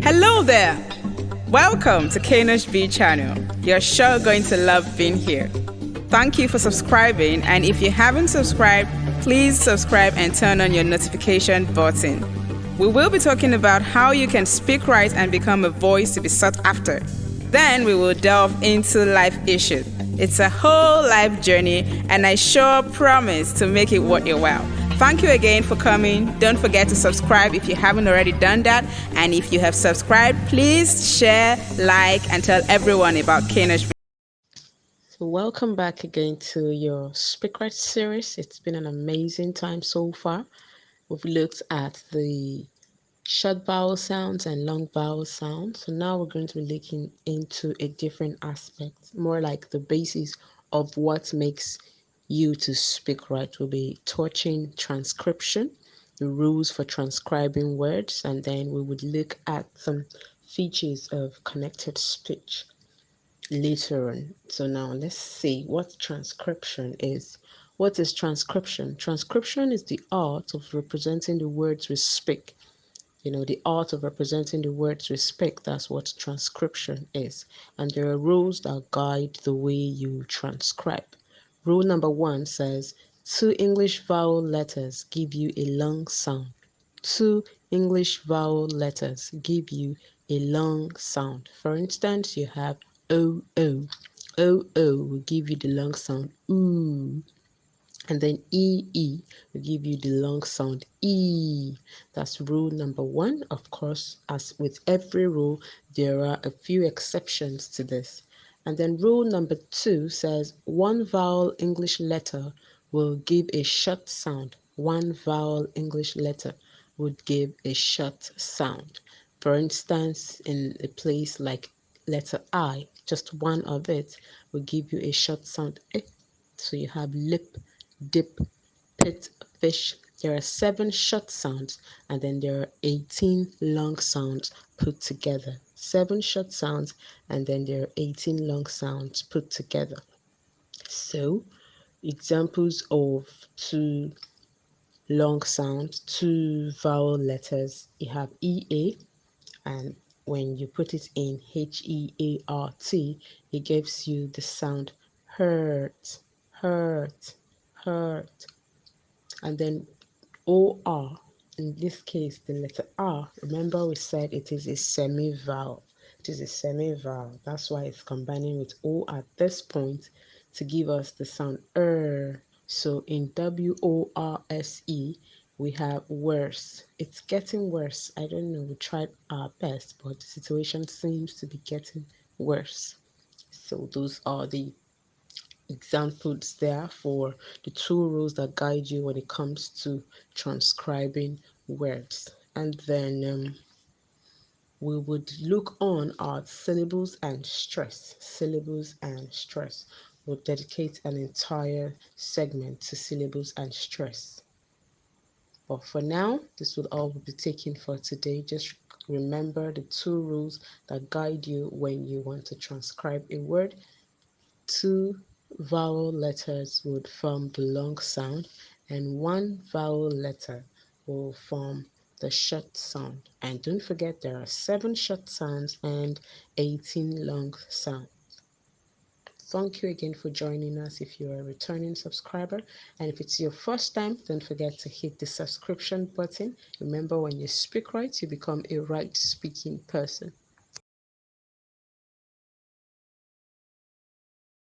Hello there! Welcome to Kanosh B channel. You're sure going to love being here. Thank you for subscribing, and if you haven't subscribed, please subscribe and turn on your notification button. We will be talking about how you can speak right and become a voice to be sought after. Then we will delve into life issues. It's a whole life journey, and I sure promise to make it worth your while. Thank you again for coming. Don't forget to subscribe if you haven't already done that. And if you have subscribed, please share, like, and tell everyone about Kanosh. So welcome back again to your Speak Right series. It's been an amazing time so far. We've looked at the short vowel sounds and long vowel sounds. So now we're going to be looking into a different aspect, more like the basis of what makes you to speak right. We'll be touching transcription, the rules for transcribing words, and then we would look at some features of connected speech later on. So now let's see what transcription is. What is transcription? Transcription is the art of representing the words we speak. The art of representing the words we speak. That's what transcription is. And there are rules that guide the way you transcribe. Rule number 1 says 2 English vowel letters give you a long sound. 2 English vowel letters give you a long sound. For instance, you have O O. O O will give you the long sound ooh. And then E will give you the long sound E. That's rule number 1. Of course, as with every rule, there are a few exceptions to this. And then rule number 2 says 1 vowel English letter will give a short sound. 1 vowel English letter would give a short sound. For instance, in a place like letter I, just one of it will give you a short sound. So you have lip, dip, pit, fish. There are 7 short sounds, and then there are 18 long sounds put together. 7 short sounds, and then there are 18 long sounds put together. So examples of 2 long sounds, 2 vowel letters. You have EA, and when you put it in HEART, it gives you the sound hurt, hurt, hurt. And then OR, in this case, the letter R, remember we said it is a semi-vowel. It is a semi-vowel. That's why it's combining with O at this point to give us the sound So in WORSE, we have worse. It's getting worse. I don't know. We tried our best, but the situation seems to be getting worse. So those are the examples there for the 2 rules that guide you when it comes to transcribing words. And then we would look on at syllables and stress. Syllables and stress. We'll dedicate an entire segment to syllables and stress. But for now, this will all be taken for today. Just remember the 2 rules that guide you when you want to transcribe a word. 2 vowel letters would form the long sound, and 1 vowel letter will form the short sound. And don't forget, there are 7 short sounds and 18 long sounds. Thank you again for joining us if you're a returning subscriber. And if it's your first time, don't forget to hit the subscription button. Remember, when you speak right, you become a right speaking person.